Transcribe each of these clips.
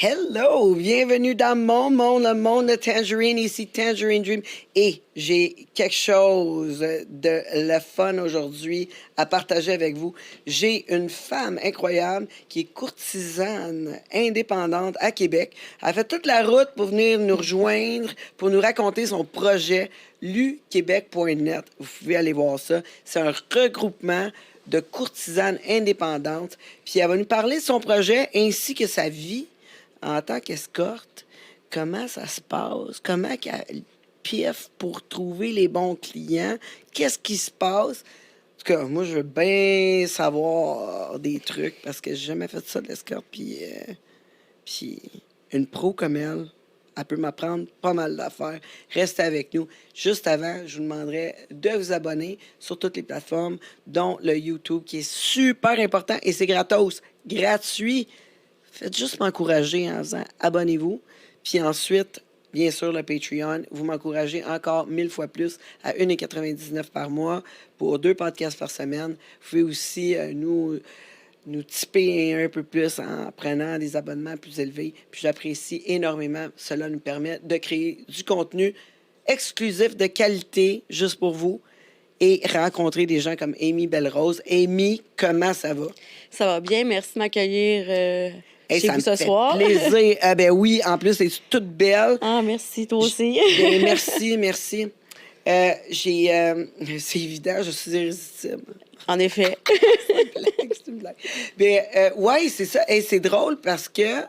Hello, bienvenue dans mon monde, le monde de Tangerine, ici Tangerine Dream. Et j'ai quelque chose de le fun aujourd'hui à partager avec vous. J'ai une femme incroyable qui est courtisane indépendante à Québec. Elle a fait toute la route pour venir nous rejoindre, pour nous raconter son projet, luquebec.net. Vous pouvez aller voir ça. C'est un regroupement de courtisanes indépendantes. Puis elle va nous parler de son projet ainsi que sa vie en tant qu'escorte, comment ça se passe, comment qu'elle pieffe pour trouver les bons clients, qu'est-ce qui se passe. En tout cas, moi, je veux bien savoir des trucs parce que j'ai jamais fait ça de l'escorte. Puis une pro comme elle peut m'apprendre pas mal d'affaires. Restez avec nous. Juste avant, je vous demanderai de vous abonner sur toutes les plateformes, dont le YouTube, qui est super important et c'est gratos, gratuit. Faites juste m'encourager en disant abonnez-vous. Puis ensuite, bien sûr, le Patreon. Vous m'encouragez encore 1000 fois plus à 1,99 par mois pour 2 podcasts par semaine. Vous pouvez aussi nous tipper un peu plus en prenant des abonnements plus élevés. Puis j'apprécie énormément. Cela nous permet de créer du contenu exclusif de qualité juste pour vous et rencontrer des gens comme Amy Belle-Rose. Amy, comment ça va? Ça va bien. Merci de m'accueillir chez ça vous me ce fait soir. plaisir. Ah ben oui, en plus, c'est toute belle. Ah, merci, toi aussi. Ben, merci. C'est évident, je suis irrésistible. En effet. C'est une blague. Ben, ouais, c'est ça. Et c'est drôle parce que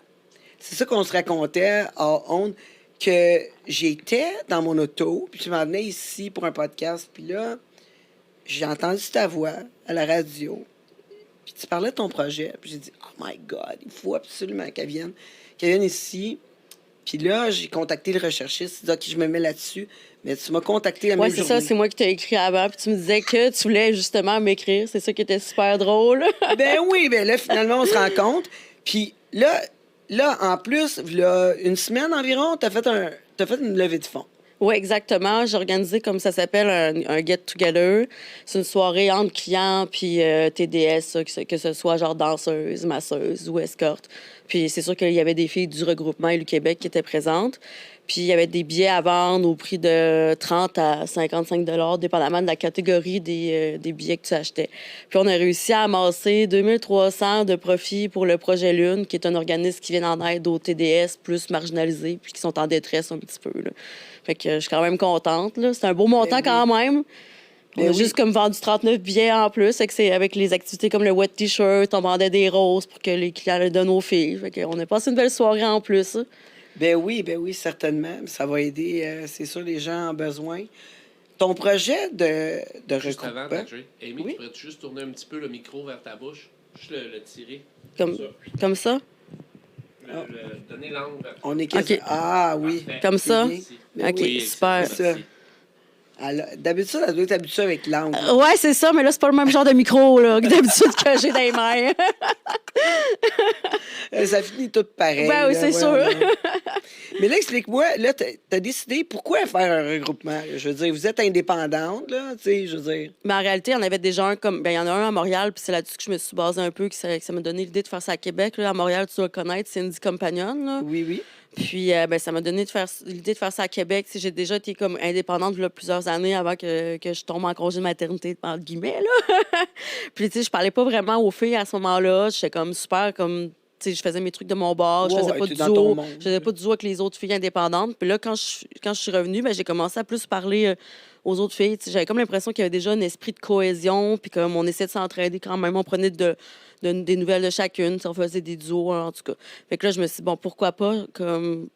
c'est ça qu'on se racontait en honte, que j'étais dans mon auto, puis je m'en venais ici pour un podcast, puis là, j'ai entendu ta voix à la radio. Puis tu parlais de ton projet. Puis j'ai dit, oh my God, il faut absolument qu'elle vienne ici. Puis là, j'ai contacté le recherchiste. Il dit, OK, je me mets là-dessus. Mais tu m'as contacté la même journée. Oui, c'est ça. C'est moi qui t'ai écrit avant. Puis tu me disais que tu voulais justement m'écrire. C'est ça qui était super drôle. Ben oui, ben là, finalement, on se rencontre. Puis là, en plus, là, une semaine environ, t'as fait une levée de fonds. Oui, exactement. J'ai organisé, comme ça s'appelle, un get-together. C'est une soirée entre clients puis TDS, ça, que ce soit genre danseuse, masseuse ou escorte. Puis c'est sûr qu'il y avait des filles du regroupement Élu Québec qui étaient présentes. Puis il y avait des billets à vendre au prix de 30 à 55 dépendamment de la catégorie des billets que tu achetais. Puis on a réussi à amasser 2300 de profit pour le projet Lune, qui est un organisme qui vient en aide aux TDS plus marginalisés puis qui sont en détresse un petit peu, là. Fait que je suis quand même contente, là. C'est un beau montant quand même. On a juste comme vendu 39 billets en plus. Fait que c'est avec les activités comme le wet t-shirt, on vendait des roses pour que les clients le donnent aux filles. Fait qu'on a passé une belle soirée en plus. Ben oui, certainement. Ça va aider, c'est sûr, les gens ont besoin. Ton projet de juste regroupement... avant, Amy, oui? tu pourrais juste tourner un petit peu le micro vers ta bouche? Juste le tirer. Comme ça? Donner l'angle vers On est quasi... OK. Ah oui. Parfait. Comme ça? Ben OK, oui, super. c'est ça. D'habitude, elle doit être habituée avec l'angle. Ouais, c'est ça, mais là, c'est pas le même genre de micro là, que d'habitude que j'ai dans les mains. Ça finit tout pareil. Ben oui, là, c'est sûr. Mais là, explique-moi, là, t'as décidé pourquoi faire un regroupement? Je veux dire, vous êtes indépendante, là, tu sais, je veux dire. Mais en réalité, on avait déjà un comme. Ben, il y en a un à Montréal, puis c'est là-dessus que je me suis basée un peu, que ça m'a donné l'idée de faire ça à Québec. Là, à Montréal, tu dois le connaître, c'est Cindy Compagnon. Là. Oui. Puis, ben, ça m'a donné l'idée de faire ça à Québec. J'ai déjà été comme indépendante là, plusieurs années avant que je tombe en congé de maternité, entre guillemets. Là. Puis, tu sais, je parlais pas vraiment aux filles à ce moment-là. J'étais comme super, comme. Tu sais, je faisais mes trucs de mon bord, je faisais pas de duo. Je faisais pas de duo avec les autres filles indépendantes. Puis là, quand je suis revenue, ben, j'ai commencé à plus parler aux autres filles. Tu sais, j'avais comme l'impression qu'il y avait déjà un esprit de cohésion, puis comme on essayait de s'entraider quand même. On prenait des nouvelles de chacune, on faisait des duos, en tout cas. Fait que là, je me suis dit, bon, pourquoi pas comme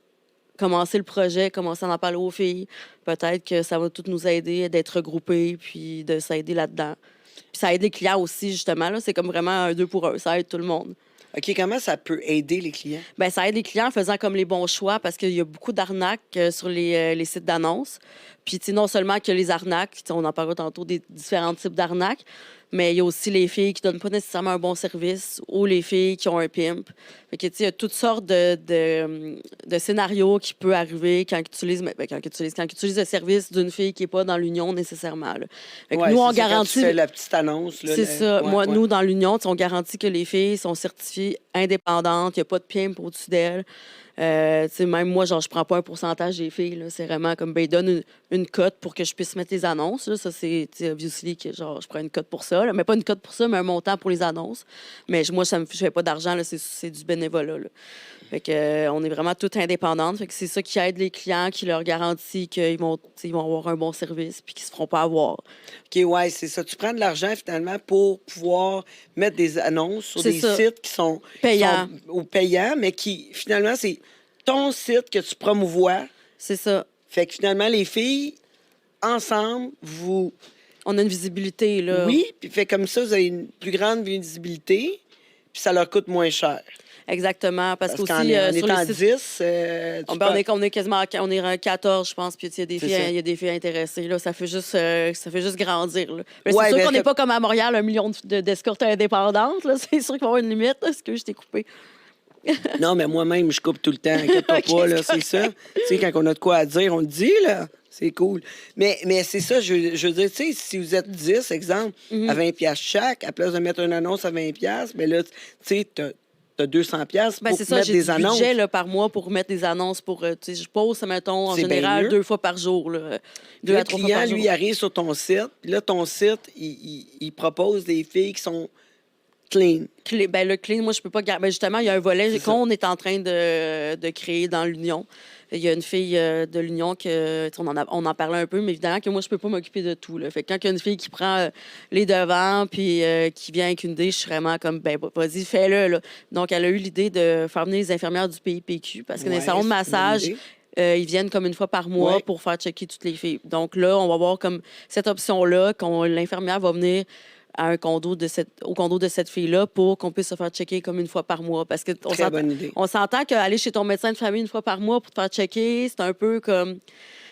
commencer le projet, commencer à en parler aux filles. Peut-être que ça va toutes nous aider d'être regroupés, puis de s'aider là-dedans. Puis ça aide les clients aussi, justement. Là, c'est comme vraiment un 2 pour 1. Ça aide tout le monde. OK, comment ça peut aider les clients? Bien, ça aide les clients en faisant comme les bons choix parce qu'il y a beaucoup d'arnaques sur les sites d'annonces. Puis, tu sais, non seulement que les arnaques, on en parlera tantôt des différents types d'arnaques, Mais il y a aussi les filles qui donnent pas nécessairement un bon service ou les filles qui ont un pimp. Fait que, tu sais, il y a toutes sortes de scénarios qui peuvent arriver quand ils utilisent le service d'une fille qui n'est pas dans l'union nécessairement. Là. Fait que Ouais, nous, on c'est ça, quand garantit. tu fais la petite annonce. Là, C'est ça. Ouais, Moi, ouais. nous, dans l'union, tu sais, on garantit que les filles sont certifiées indépendantes. Il n'y a pas de pimp au-dessus d'elles. Tu sais, même moi, genre, je prends pas un pourcentage des filles. Là. C'est vraiment comme, ben, ils donnent une cote pour que je puisse mettre les annonces. Là. Ça, c'est, tu sais, obviously, que genre, je prends une cote pour ça. Là. Mais pas une cote pour ça, mais un montant pour les annonces. Mais moi, je fais pas d'argent. Là. C'est du bénévolat. Là. Fait que, on est vraiment toutes indépendantes. Fait que c'est ça qui aide les clients, qui leur garantit qu'ils vont, tu sais, ils vont avoir un bon service puis qu'ils se feront pas avoir. OK, ouais, c'est ça. Tu prends de l'argent, finalement, pour pouvoir mettre des annonces sur C'est des ça. sites qui sont Payants. ou payants, mais qui, finalement, c'est ton site que tu promouvois. C'est ça. Fait que, finalement, les filles, ensemble, vous... On a une visibilité, là. Oui, puis fait comme ça, vous avez une plus grande visibilité, puis ça leur coûte moins cher. Exactement. Parce Parce qu'aussi, qu'en sur étant les sites... 10, on est quasiment on est 14, je pense, puis il y a des C'est filles, ça. il y a des filles intéressées. Là, ça fait juste grandir. Là. Mais Ouais, c'est sûr mais qu'on n'est c'est- pas comme à Montréal, 1 million d'escortes indépendantes. Là. C'est sûr qu'il va y avoir une limite. Est-ce que je t'ai coupé? Non, mais moi-même, je coupe tout le temps. Inquiète-toi Ok, pas, là, c'est c'est ça. Tu sais, quand on a de quoi à dire, on le dit, là. C'est cool. Mais c'est ça, je veux dire, tu sais, si vous êtes 10, exemple, Mhm. à 20$ chaque, à place de mettre une annonce à 20$, mais là, tu sais, t'as 200$ Ben, pour c'est ça, mettre j'ai des du annonces. budget là, par mois pour mettre des annonces. Pour, tu sais, je pose, mettons, en C'est bien général, mieux. 2 fois par jour. Là, 2 Le à 3 fois client, par jour. lui, arrive sur ton site, puis là, ton site, il propose des filles qui sont clean. Ben, le clean, moi, je peux pas garder. Ben, justement, il y a un volet C'est qu'on est en train de créer dans l'Union. Il y a une fille de l'Union que, tu sais, on en parlait un peu, mais évidemment que moi, je peux pas m'occuper de tout. Là. Fait que quand il y a une fille qui prend les devants puis qui vient avec une idée, je suis vraiment comme, ben, vas-y, fais-le. Là. Donc, elle a eu l'idée de faire venir les infirmières du PIPQ parce que dans les Ouais, salons de c'est une bonne massage, idée. ils viennent comme une fois par mois Ouais. pour faire checker toutes les filles. Donc là, on va avoir comme cette option-là, l'infirmière va venir à au condo de cette fille-là pour qu'on puisse se faire checker comme une fois par mois. Parce que Très bonne idée. on s'entend qu'aller chez ton médecin de famille une fois par mois pour te faire checker, c'est un peu comme...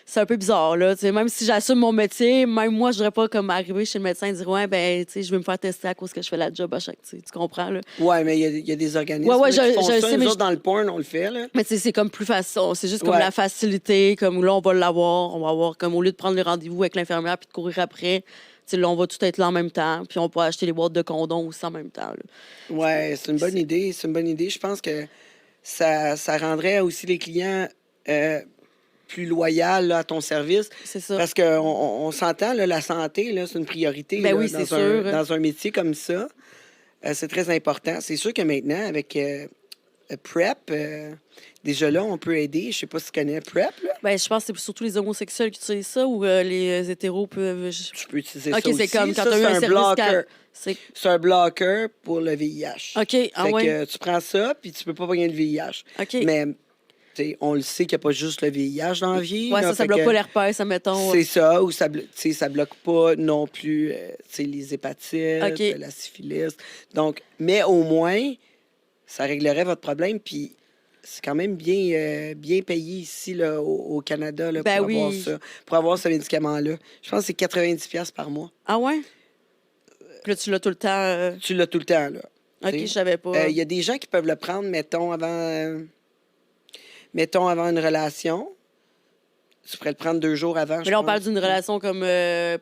C'est un peu bizarre, là. Tu sais, même si j'assume mon métier, même moi, je voudrais pas comme arriver chez le médecin et dire « Ouais, ben, tu sais, je vais me faire tester à cause que je fais la job à chaque... » Tu comprends, là? Ouais, mais il y a des organismes Ouais, là, qui font je ça. sais, Nous mais autres, dans le porn, on le fait, là. mais tu sais, c'est comme plus facile. C'est juste comme Ouais. la facilité. Comme là, on va l'avoir. On va avoir, comme au lieu de prendre le rendez-vous avec l'infirmière puis de courir après, tu sais, là, on va tout être là en même temps. Puis on peut acheter les boîtes de condoms aussi en même temps. Là. Ouais, c'est une bonne idée. C'est une bonne idée. Je pense que ça rendrait aussi les clients plus loyaux là, à ton service. C'est ça. Parce qu'on s'entend, là, la santé, là, c'est une priorité Ben là, oui, c'est un, sûr. dans un métier comme ça. C'est très important. C'est sûr que maintenant, avec PrEP, déjà là, on peut aider. Je sais pas si tu connais PrEP. Là. Ben, je pense que c'est surtout les homosexuels qui utilisent ça ou les hétéros peuvent. Tu peux utiliser OK, ça aussi. c'est comme quand Ça, tu as eu c'est un un service. bloqueur. C'est... C'est un bloqueur pour le VIH. OK, ah Fait ouais. que tu prends ça, puis tu peux pas pogner le VIH. OK. Mais tu sais, on le sait qu'il n'y a pas juste le VIH dans la vie. Ouais, là, ça fait bloque que pas l'herpès, ça, mettons. c'est ça, ou ça, tu sais, ça bloque pas non plus tu sais, les hépatites, OK. la syphilis. Donc, mais au moins, ça réglerait votre problème, puis c'est quand même bien payé ici là, au Canada là, Ben pour avoir oui. ça, pour avoir ce médicament-là. Je pense que c'est 90$ par mois. Ah ouais? Puis là, tu l'as tout le temps. Tu l'as tout le temps, là. OK, tu sais. je savais pas. Il y a des gens qui peuvent le prendre, mettons, avant une relation. Tu pourrais le prendre 2 jours avant. Mais là, on parle d'une relation comme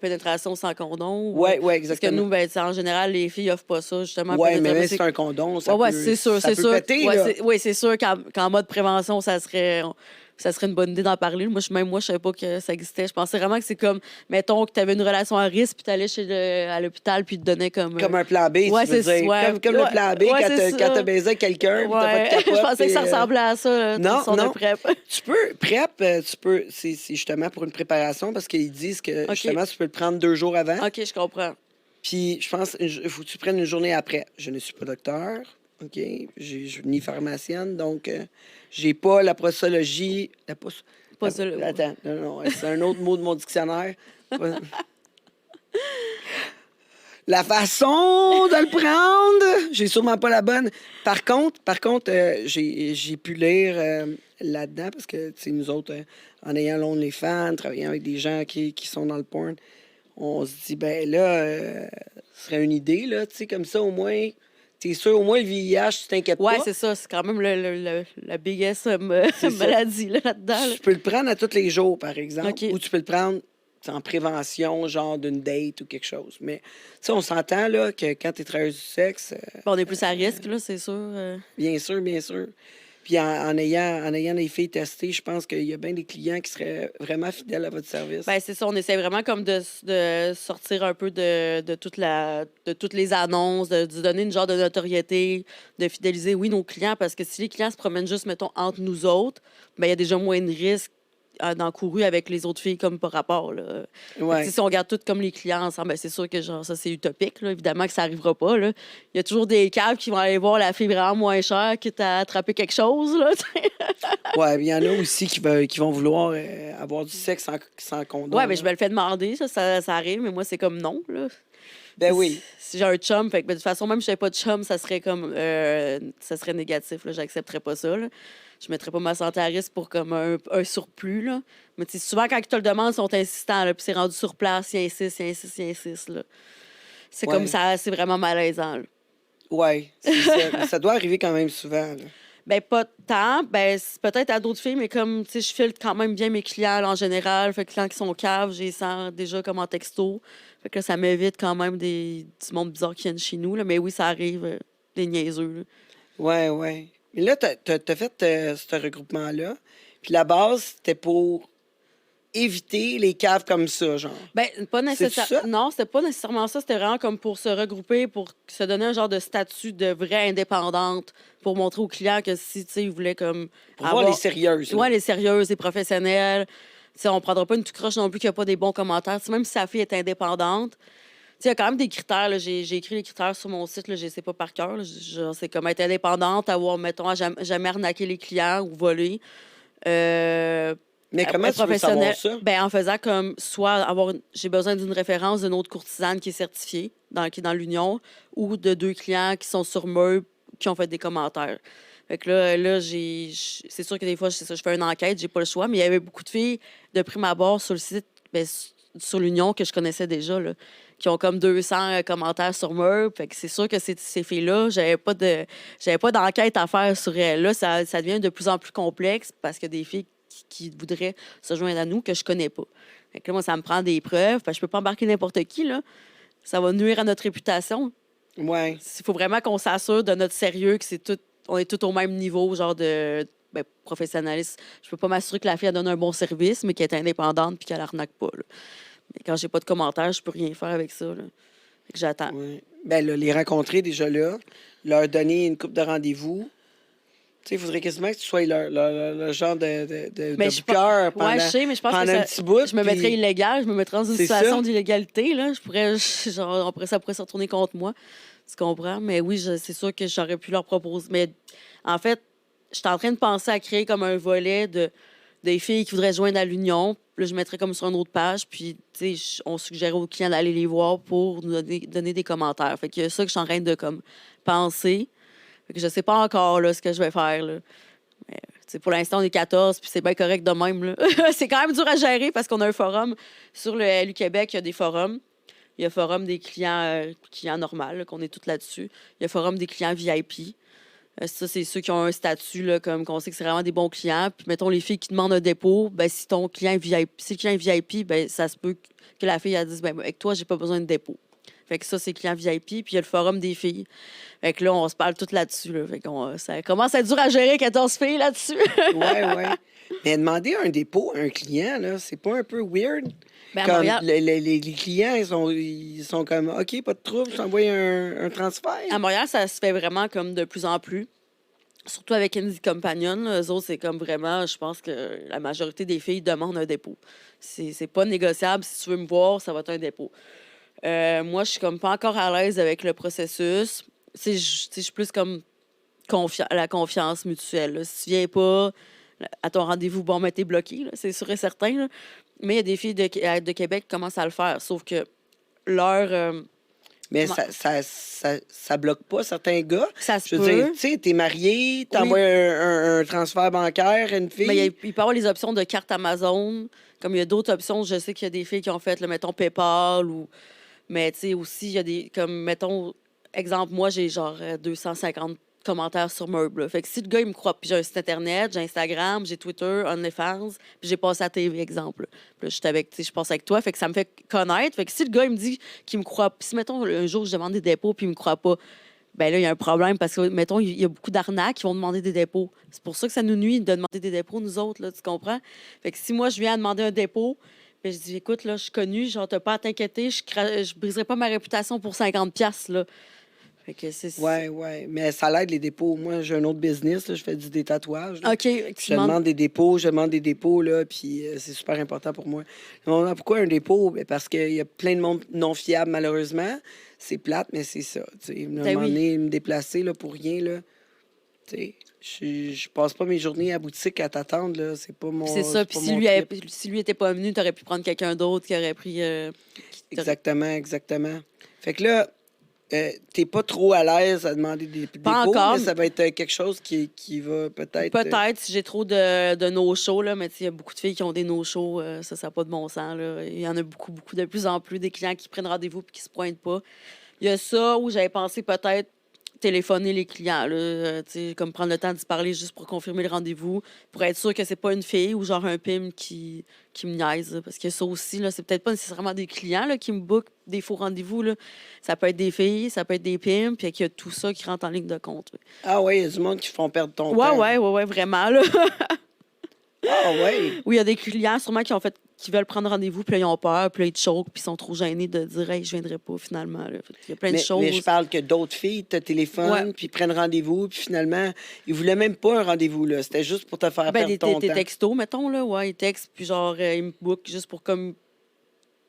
pénétration sans condom. Oui, Parce que exactement. nous, ben, tu sais, en général, les filles offrent pas ça, justement. Oui, mais même pénétration. si c'est un condom, ça Ouais, peut, c'est sûr, ça c'est peut sûr. péter, Ouais, là. oui, c'est sûr qu'en mode prévention, ça serait une bonne idée d'en parler. Même moi, je savais pas que ça existait. Je pensais vraiment que c'est comme, mettons, que tu avais une relation à risque, puis tu allais à l'hôpital, puis ils te donnaient comme. Comme un plan B, ouais, tu veux c'est dire. ouais, Comme le plan B, ouais, c'est quand ça. t'as baisé avec quelqu'un, puis t'as Ouais, pas de capote. je pensais que ça puis, ressemblait à ça, non, ton son non. de PrEP. Tu peux, PrEP, c'est justement pour une préparation, parce qu'ils disent que, OK. justement, tu peux le prendre 2 jours avant. OK, je comprends. Puis, je pense qu'il faut que tu prennes une journée après. Je ne suis pas docteur, OK? Ni pharmacienne, donc j'ai pas la posologie. Pas ça, là. Attends, non, c'est un autre mot de mon dictionnaire. La façon de le prendre, j'ai sûrement pas la bonne. Par contre, j'ai pu lire là-dedans, parce que, tu sais, nous autres, en ayant l'OnlyFans, travaillant avec des gens qui sont dans le porn, on se dit, ben là, ce serait une idée, là, tu sais, comme ça, au moins, t'es sûr, au moins, le VIH, tu t'inquiètes Ouais, pas. c'est ça. C'est quand même la biggest C'est ça. maladie là, là-dedans. Là. Tu peux le prendre à tous les jours, par exemple, OK. ou tu peux le prendre en prévention, genre d'une date ou quelque chose. Mais, tu sais, on s'entend, là, que quand t'es travailleuse du sexe, On est plus à risque, là, c'est sûr. bien sûr, bien sûr. Puis en ayant des filles testées, je pense qu'il y a bien des clients qui seraient vraiment fidèles à votre service. Ben, c'est ça. On essaie vraiment comme de sortir un peu de toutes les annonces, de donner une genre de notoriété, de fidéliser, oui, nos clients, parce que si les clients se promènent juste, mettons, entre nous autres, ben, il y a déjà moins de risques d'encourir avec les autres filles comme par rapport. Là. Ouais. Fait que, si on regarde tout comme les clients ensemble, ben, c'est sûr que genre, ça, c'est utopique. Là. Évidemment que ça n'arrivera pas. Là. Il y a toujours des caves qui vont aller voir la fille vraiment moins chère quitte à attraper quelque chose. Là, Ouais, il y en a aussi qui vont vouloir avoir du sexe sans condom. ouais, mais là. je me le fais demander. Ça arrive, mais moi, c'est comme non. Là. Ben oui. Si j'ai un chum, fait que, ben, de toute façon, même si j'avais pas de chum, ça serait comme ça serait négatif. Là. J'accepterais pas ça. Là. Je mettrais pas ma santé à risque pour comme un surplus. Là. Mais souvent, quand ils te le demandent, ils sont insistants. Là, puis c'est rendu sur place, ils insistent, ils insistent, ils insistent. Là. C'est Ouais. comme ça, c'est vraiment malaisant. Là. Ouais, c'est ça. Mais ça doit arriver quand même souvent. Là. Ben, pas tant. Ben, c'est peut-être à d'autres filles, mais comme, tu sais, je filtre quand même bien mes clients là, en général. Fait que quand ils sont caves, j'ai sens déjà comme en texto. Fait que là, ça m'évite quand même du monde bizarre qui viennent chez nous. Là. Mais oui, ça arrive, des niaiseux. Là. Ouais, ouais. Mais là, t'as fait ce regroupement-là. Puis la base, c'était pour éviter les caves comme ça, genre. Ben, pas ça? nécessairement. Non, c'était pas nécessairement ça. C'était vraiment comme pour se regrouper, pour se donner un genre de statut de vraie indépendante, pour montrer aux clients que si, tu sais, ils voulaient comme. Pour voir les sérieuses. là. Ouais, les sérieuses, les professionnelles. Tu sais, on prendra pas une tout croche non plus qu'il n'y a pas des bons commentaires. Tu sais, même si sa fille est indépendante, tu sais, il y a quand même des critères. Là. J'ai écrit les critères sur mon site, là, je ne sais pas par cœur. Là. C'est comme être indépendante, avoir, mettons, à jamais arnaquer les clients ou voler. Mais comment tu veux savoir ça? Ben, en faisant comme soit j'ai besoin d'une référence d'une autre courtisane qui est certifiée, qui est dans l'Union, ou de 2 clients qui sont sur Meubles qui ont fait des commentaires. Fait que là c'est sûr que des fois, je fais une enquête, j'ai pas le choix, mais il y avait beaucoup de filles de prime abord sur le site, ben, sur l'Union que je connaissais déjà, là, qui ont comme 200 commentaires sur Meubles. Fait que c'est sûr que ces filles-là, j'avais pas d'enquête à faire sur elles. Là, ça devient de plus en plus complexe parce que des filles qui voudraient se joindre à nous que je connais pas. Fait que là, moi, ça me prend des preuves. Je peux pas embarquer n'importe qui, là. Ça va nuire à notre réputation. Ouais. Il faut vraiment qu'on s'assure de notre sérieux, que on est tout au même niveau, genre de professionnalisme. Je peux pas m'assurer que la fille elle donne un bon service, mais qu'elle est indépendante puis qu'elle arnaque pas. Là. Mais quand j'ai pas de commentaires, je peux rien faire avec ça. Là. Fait que j'attends. Ouais. Ben là, les rencontrer déjà là, leur donner une coupe de rendez-vous. Tu sais, il faudrait quasiment que tu sois le genre de booker pendant, ouais, je sais, mais je pense que un petit bout. je me mettrais illégal, je me mettrais dans une C'est situation ça. d'illégalité. Là. Ça pourrait se retourner contre moi. Tu comprends? Mais oui, c'est sûr que j'aurais pu leur proposer. Mais en fait, je suis en train de penser à créer comme un volet des filles qui voudraient se joindre à l'Union. Puis là, je mettrais comme sur une autre page. Puis, tu sais, on suggérait aux clients d'aller les voir pour nous donner des commentaires. Fait que c'est ça que je suis en train de comme penser. Fait que je sais pas encore là, ce que je vais faire. Là. Mais, pour l'instant, on est 14, puis c'est bien correct de même. Là. C'est quand même dur à gérer parce qu'on a un forum. Sur le LU Québec, il y a des forums. Il y a le forum des clients normaux, là, qu'on est tous là-dessus. Il y a le forum des clients VIP. Ça, c'est ceux qui ont un statut, là, comme qu'on sait que c'est vraiment des bons clients. Puis, mettons, les filles qui demandent un dépôt, ben, si le client est VIP, ben, ça se peut que la fille elle dise, ben, avec toi, j'ai pas besoin de dépôt. Fait que ça, c'est client VIP. Puis il y a le forum des filles. Fait que là, on se parle toutes là-dessus. Là. Fait que ça commence à être dur à gérer 14 filles là-dessus. Ouais. Mais demander un dépôt à un client, là, c'est pas un peu weird? Ben, Comme Montréal, les clients, ils sont comme OK, pas de trouble, je t'envoie un transfert. à Montréal, ça se fait vraiment comme de plus en plus. Surtout avec Indie Companion, là, eux autres, c'est comme vraiment, je pense que la majorité des filles demandent un dépôt. C'est pas négociable. Si tu veux me voir, ça va être un dépôt. Moi, je suis comme pas encore à l'aise avec le processus. Je suis plus comme la confiance mutuelle. Là. Si tu viens pas à ton rendez-vous, bon, mais t'es bloqué, là, c'est sûr et certain. Là. Mais il y a des filles de Québec qui commencent à le faire. Sauf que leur Mais Comment- ça bloque pas certains gars. Ça se Je veux dire, peut. tu sais, t'es marié, t'envoies un transfert bancaire à une fille. Mais il peut y avoir les options de carte Amazon. Comme il y a d'autres options, je sais qu'il y a des filles qui ont fait, là, mettons, PayPal ou. Mais tu sais, aussi, il y a des. Comme, mettons, exemple, moi, j'ai genre 250 commentaires sur Meuble. Là. Fait que si le gars, il me croit, puis j'ai un site Internet, j'ai Instagram, j'ai Twitter, OnlyFans, puis j'ai passé à la TV, exemple. Puis là, je passe avec toi, fait que ça me fait connaître. Fait que si le gars, il me dit qu'il me croit, puis si, mettons, un jour, je demande des dépôts, puis il me croit pas, ben là, il y a un problème parce que, mettons, il y a beaucoup d'arnaques qui vont demander des dépôts. C'est pour ça que ça nous nuit de demander des dépôts, nous autres, là, tu comprends? Fait que si moi, je viens à demander un dépôt, ben, je dis, écoute, là, je suis connue, genre, t'as pas à t'inquiéter, je briserai pas ma réputation pour 50$, là. Fait que c'est... Ouais. Mais ça l'aide, les dépôts. Moi, j'ai un autre business, là, je fais du détatouage. Là. OK, tu Je demandes... demande des dépôts, là, puis c'est super important pour moi. Pourquoi un dépôt? Ben, parce qu'il y a plein de monde non fiable, malheureusement. C'est plate, mais c'est ça. À un moment oui. donné, me déplacer là, pour rien, là. Je passe pas mes journées à la boutique à t'attendre, là. C'est pas mon. C'est ça, c'est puis pas si mon lui, trip. si lui était pas venu, t'aurais pu prendre quelqu'un d'autre qui aurait pris... Exactement. Fait que là, t'es pas trop à l'aise à demander des dépôts, encore. mais ça va être quelque chose qui va peut-être. Peut-être si j'ai trop de no-show, là, mais il y a beaucoup de filles qui ont des no-shows, ça n'a pas de bon sens. Là. Il y en a beaucoup, de plus en plus, des clients qui prennent rendez-vous et qui se pointent pas. Il y a ça où j'avais pensé peut-être téléphoner les clients, là, comme prendre le temps d'y parler juste pour confirmer le rendez-vous, pour être sûr que c'est pas une fille ou genre un pim qui me niaise. Là, parce que ça aussi, là, c'est peut-être pas nécessairement des clients là, qui me bookent des faux rendez-vous. Là. Ça peut être des filles, ça peut être des pims, puis qu'il y a tout ça qui rentre en ligne de compte. Ah oui, il y a du monde qui font perdre ton Ouais, temps. ouais, vraiment. Là. Ah oui. Oui, il y a des clients sûrement qui veulent prendre rendez-vous, puis là, ils ont peur, puis là, ils te choquent, puis ils sont trop gênés de dire hey, je viendrai pas finalement. Là. Il y a plein de choses. Mais je parle que d'autres filles te téléphonent, Ouais. puis prennent rendez-vous, puis finalement, ils voulaient même pas un rendez-vous, là. C'était juste pour te faire perdre ton des temps. textos, mettons, là, ouais, ils textent, puis genre, ils me bookent juste pour comme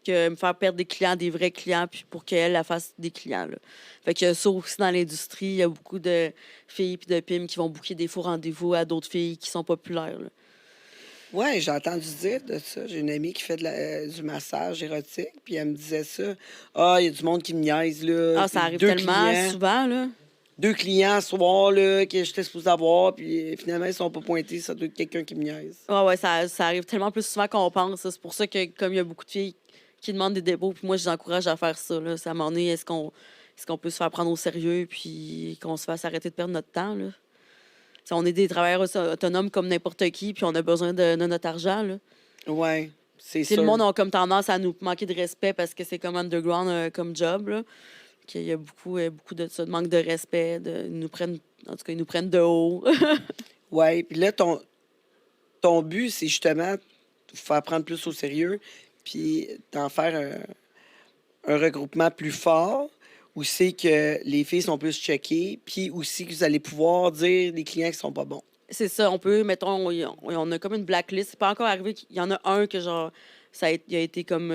que me faire perdre des clients, des vrais clients, puis pour qu'elle la fasse des clients. Là. Fait que ça aussi dans l'industrie, il y a beaucoup de filles puis de pims qui vont booker des faux rendez-vous à d'autres filles qui sont populaires. Là. Oui, j'ai entendu dire de ça. J'ai une amie qui fait du massage érotique, puis elle me disait ça. Ah, il y a du monde qui me niaise, là. Ah, ça arrive tellement souvent, là. 2 clients ce soir, là, que j'étais supposée avoir, puis finalement, ils sont pas pointés. Ça doit être quelqu'un qui me niaise. Ouais, ça arrive tellement plus souvent qu'on pense. C'est pour ça que, comme il y a beaucoup de filles qui demandent des dépôts, puis moi, je les encourage à faire ça. Là. Ça, à un moment donné, est-ce qu'on peut se faire prendre au sérieux, puis qu'on se fasse arrêter de perdre notre temps, là? T'sais, on est des travailleurs autonomes comme n'importe qui, puis on a besoin de notre argent, là. Oui, c'est T'sais, sûr. le monde a comme tendance à nous manquer de respect parce que c'est comme underground comme job, là. Qu'il y a beaucoup de ça, de manque de respect. Ils nous prennent de haut. Oui, puis là, ton but, c'est justement de faire prendre plus au sérieux, puis d'en faire un regroupement plus fort, où c'est que les filles sont plus checkées, puis aussi que vous allez pouvoir dire les clients qui sont pas bons. C'est ça, on peut, mettons, on a comme une blacklist. C'est pas encore arrivé qu'il y en a un que, genre, il a été comme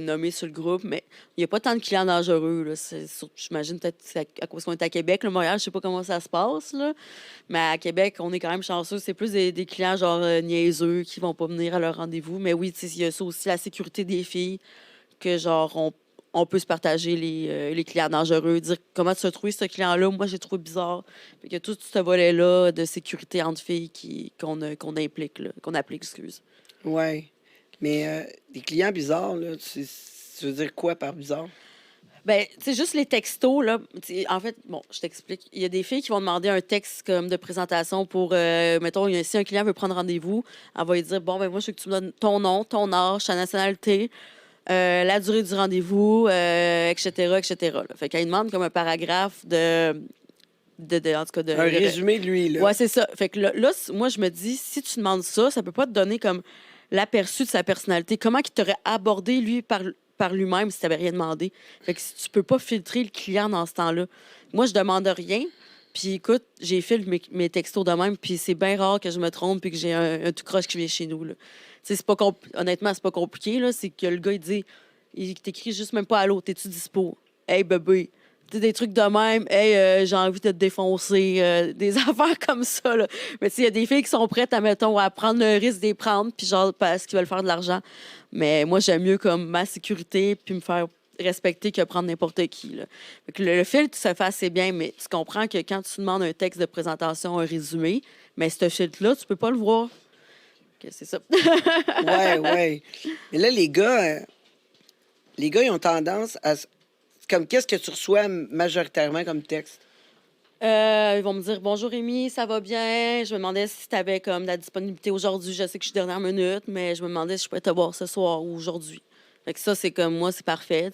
nommé sur le groupe, mais il n'y a pas tant de clients dangereux. Là. J'imagine peut-être que c'est à cause qu'on est à Québec. Le Montréal, je sais pas comment ça se passe, là. Mais à Québec, on est quand même chanceux. C'est plus des clients, genre, niaiseux qui vont pas venir à leur rendez-vous. Mais oui, il y a ça aussi, la sécurité des filles, que, genre, on peut se partager les clients dangereux, dire comment tu as trouvé ce client-là. Moi, j'ai trouvé bizarre. Fait que tout ce volet-là de sécurité entre filles qu'on implique, là, qu'on applique, excuse. Oui. Mais des clients bizarres, là, tu veux dire quoi par bizarre? Ben, c'est juste les textos, là. En fait, bon, je t'explique. Il y a des filles qui vont demander un texte comme de présentation pour, mettons, si un client veut prendre rendez-vous, elle va lui dire, bon, ben moi, je veux que tu me donnes ton nom, ton âge, ta nationalité, la durée du rendez-vous, etc., etc. Là. Fait qu'elle demande comme un paragraphe en tout cas, Un résumé de lui, là. Ouais, c'est ça. Fait que là, moi, je me dis, si tu demandes ça, ça peut pas te donner comme l'aperçu de sa personnalité. Comment il t'aurait abordé, lui, par lui-même, si tu n'avais rien demandé. Fait que si tu peux pas filtrer le client dans ce temps-là. Moi, je demande rien. Puis écoute, j'ai fait mes textos de même, puis c'est bien rare que je me trompe puis que j'ai un tout croche qui vient chez nous. Là. C'est pas honnêtement, c'est pas compliqué. Là. C'est que le gars, il t'écrit juste même pas allô, t'es-tu dispo? Hey, bébé. Des trucs de même, hey, j'ai envie de te défoncer, des affaires comme ça. Là. Mais il y a des filles qui sont prêtes à prendre le risque de prendre, puis genre parce qu'ils veulent faire de l'argent. Mais moi, j'aime mieux comme ma sécurité, puis me faire respecté que prendre n'importe qui. Là. Fait que le filtre se fait assez bien, mais tu comprends que quand tu demandes un texte de présentation, un résumé, mais ce filtre-là, tu peux pas le voir. Okay, c'est ça. Ouais, ouais. Mais là, les gars, ils ont tendance à... Comme, qu'est-ce que tu reçois majoritairement comme texte? Ils vont me dire bonjour Rémi, ça va bien. Je me demandais si tu avais comme de la disponibilité aujourd'hui. Je sais que je suis dernière minute, mais je me demandais si je pouvais te voir ce soir ou aujourd'hui. Fait que ça, c'est comme moi, c'est parfait.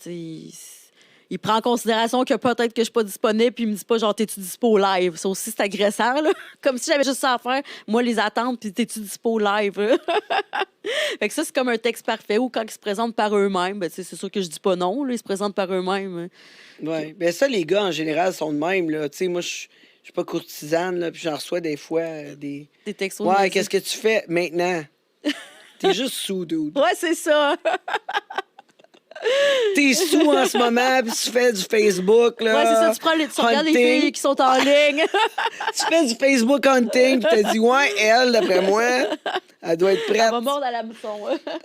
Il prend en considération que peut-être que je suis pas disponible, puis il me dit pas genre t'es-tu dispo live. Ça aussi, c'est agressant, là. Comme si j'avais juste ça à faire, moi les attendre, puis t'es-tu dispo live. Là? Fait que ça, c'est comme un texte parfait. Ou quand ils se présentent par eux-mêmes, ben, c'est sûr que je dis pas non, là, ils se présentent par eux-mêmes. Oui. Bien, ça, les gars, en général, sont de même, là. Tu sais, moi, je suis pas courtisane, là, puis j'en reçois des fois des... Des textos. Ouais, qu'est-ce que tu fais maintenant? T'es juste sous, dude. Ouais, c'est ça. T'es sous en ce moment, puis tu fais du Facebook, là. Ouais, c'est ça. Tu regardes les hunting. filles qui sont en ligne. Tu fais du Facebook hunting, puis t'as dit, ouais, elle, d'après moi, elle doit être prête. Elle va mordre à la mousson.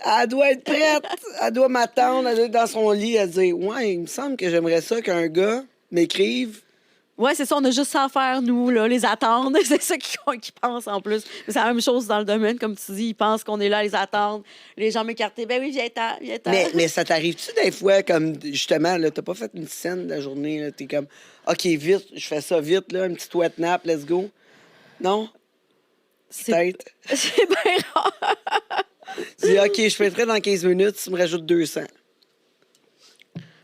Elle doit être prête. Elle doit m'attendre. Elle doit être dans son lit. Elle dit, ouais, il me semble que j'aimerais ça qu'un gars m'écrive. Ouais, c'est ça. On a juste ça à faire, nous, là, les attendre. C'est ça qu'ils pensent en plus. Mais c'est la même chose dans le domaine, comme tu dis. Ils pensent qu'on est là à les attendre. Les gens m'écarter. Ben oui, viens-t'en, viens-t'en. Mais ça t'arrive-tu des fois, comme justement, là, t'as pas fait une scène de la journée, là, t'es comme, OK, vite, je fais ça vite, là, une petite wet nap, let's go. Non? Peut-être. C'est bien rare. Tu dis, OK, je fais prêt dans 15 minutes, tu me rajoutes 200.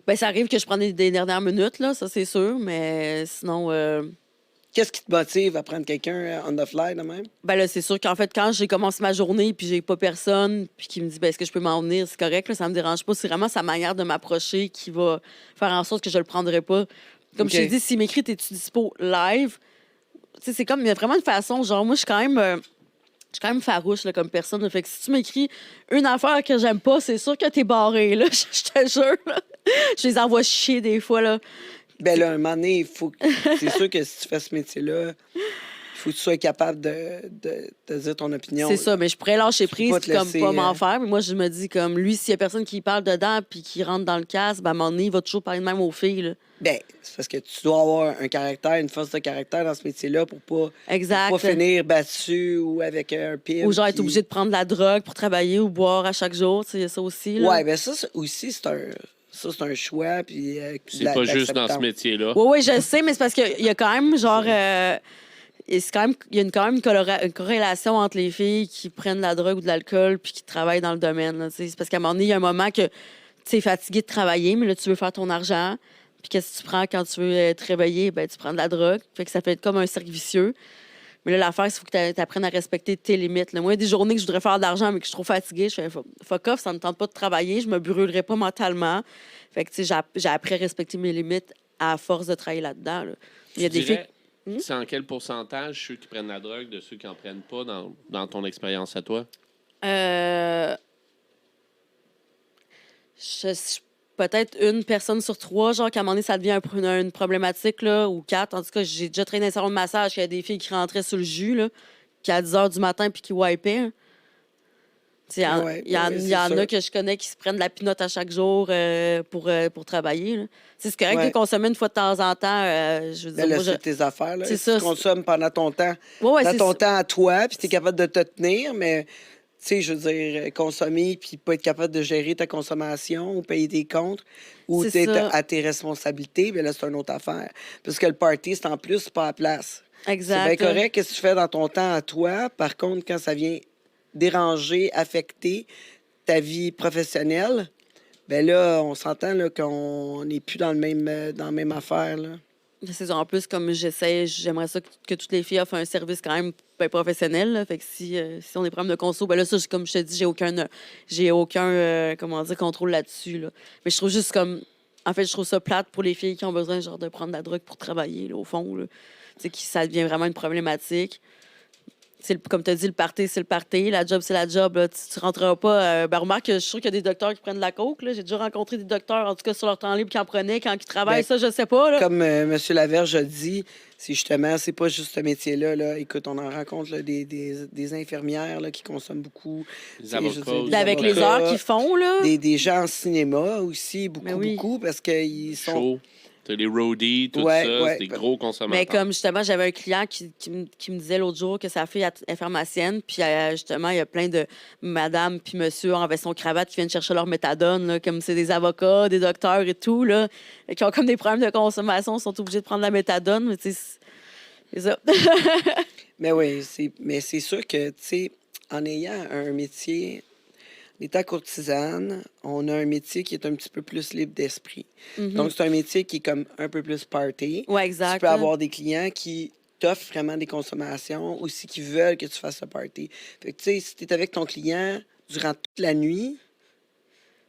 Ben, ça arrive que je prenne des dernières minutes, là, ça, c'est sûr. Mais sinon, Qu'est-ce qui te motive à prendre quelqu'un on the fly, de même? ben là, c'est sûr qu'en fait, quand j'ai commencé ma journée puis j'ai pas personne puis qui me dit, ben, est-ce que je peux m'en venir, c'est correct, là, ça me dérange pas. C'est vraiment sa manière de m'approcher qui va faire en sorte que je le prendrai pas. Comme OK. je t'ai dit, s'il m'écrit, t'es-tu dispo live? Tu sais, c'est comme, il y a vraiment une façon, genre, moi, je suis quand même farouche là, comme personne. Fait que si tu m'écris une affaire que j'aime pas, c'est sûr que t'es barré, là. Je te jure, là. Je les envoie chier des fois, là. Ben là, un moment donné, il faut c'est sûr que si tu fais ce métier-là, il faut que tu sois capable de dire ton opinion. C'est ça, mais je pourrais lâcher prise pas puis te comme laisser, pas m'en faire. Mais moi, je me dis, comme lui, s'il y a personne qui parle dedans puis qui rentre dans le casque, ben à un moment donné, il va toujours parler de même aux filles, là. Ben, c'est parce que tu dois avoir un caractère, une force de caractère dans ce métier-là pour pas Exact. finir battu ou avec un pire. Ou genre être obligé de prendre de la drogue pour travailler ou boire à chaque jour, tu sais, ça aussi, là. Ouais, ben ça aussi, c'est un choix. Puis, C'est pas juste dans ce métier-là. Oui, oui, je sais, mais c'est parce qu'il y a quand même, genre... et c'est quand même, il y a quand même une corrélation entre les filles qui prennent de la drogue ou de l'alcool puis qui travaillent dans le domaine. Là, c'est parce qu'à un moment donné, il y a un moment que tu es fatigué de travailler, mais là, tu veux faire ton argent. Puis qu'est-ce que tu prends quand tu veux te réveiller? Ben, tu prends de la drogue. Fait que ça fait comme un cercle vicieux. Mais là, l'affaire, c'est qu'il faut que tu apprennes à respecter tes limites. Là. Moi, il y a des journées que je voudrais faire de l'argent, mais que je suis trop fatiguée. Je fais fuck off, ça ne me tente pas de travailler. Je me brûlerai pas mentalement. Fait que, tu sais, j'ai appris à respecter mes limites à force de travailler là-dedans. Là. Il y a des filles. C'est en quel pourcentage ceux qui prennent la drogue de ceux qui n'en prennent pas dans ton expérience à toi? Peut-être une personne sur trois, genre, qu'à un moment donné, ça devient une problématique, là, ou quatre. En tout cas, j'ai déjà traîné un salon de massage, il y a des filles qui rentraient sur le jus, là, qui à 10 h du matin puis qui wipaient. Hein. Il y en a que je connais qui se prennent de la pinotte à chaque jour pour travailler. Là. C'est correct de consommer une fois de temps en temps. Je veux dire, là, c'est tes affaires. Là. C'est si ça, tu consommes pendant ton temps, temps à toi, puis tu es capable de te tenir, mais tu sais, je veux dire, consommer puis pas être capable de gérer ta consommation ou payer tes comptes ou être à tes responsabilités, bien là, c'est une autre affaire. Parce que le party, c'est en plus, c'est pas à place. Exact. C'est bien correct qu'est-ce que tu fais dans ton temps à toi. Par contre, quand ça vient déranger, affecter ta vie professionnelle, ben là, on s'entend là, qu'on n'est plus dans la même affaire. Là. C'est ça. En plus, comme j'aimerais ça que toutes les filles offrent un service quand même professionnel. Là. Fait que si on est problème de conso, ben là, ça, comme je te dis, j'ai aucun comment dire, contrôle là-dessus. Là. Mais je trouve juste comme... En fait, je trouve ça plate pour les filles qui ont besoin genre de prendre de la drogue pour travailler, là, au fond. Là. Tu sais, ça devient vraiment une problématique. comme tu as dit, le party, c'est le party. La job, c'est la job. Là. Tu rentreras pas. Remarque, je suis sûre qu'il y a des docteurs qui prennent de la coke. Là. J'ai déjà rencontré des docteurs, en tout cas sur leur temps libre, qui en prenaient quand ils travaillent. Ben, ça, je sais pas. Là. Comme M. Laverge a dit, c'est pas juste ce métier-là. Là. Écoute, on en rencontre là, des infirmières là, qui consomment beaucoup. Les Tu sais, je veux avocats dire, aussi. des Avec les avocats, heures qu'ils font, là. des gens en cinéma aussi, Mais oui. beaucoup, parce qu'ils sont... Chaud. T'as les roadies, tout Ouais, ça, ouais. c'est des gros consommateurs. Mais comme justement, j'avais un client qui me disait l'autre jour que sa fille est pharmacienne, puis justement, il y a plein de madame puis monsieur en veston cravate qui viennent chercher leur méthadone, là, comme c'est des avocats, des docteurs et tout, là, et qui ont comme des problèmes de consommation, sont obligés de prendre la méthadone, mais tu sais, c'est ça. Mais oui, c'est sûr que, tu sais, en ayant un métier, étant courtisane, on a un métier qui est un petit peu plus libre d'esprit. Donc, c'est un métier qui est comme un peu plus party. Ouais, exact. Tu peux avoir des clients qui t'offrent vraiment des consommations, aussi qui veulent que tu fasses le party. Fait que, tu sais, si tu es avec ton client durant toute la nuit,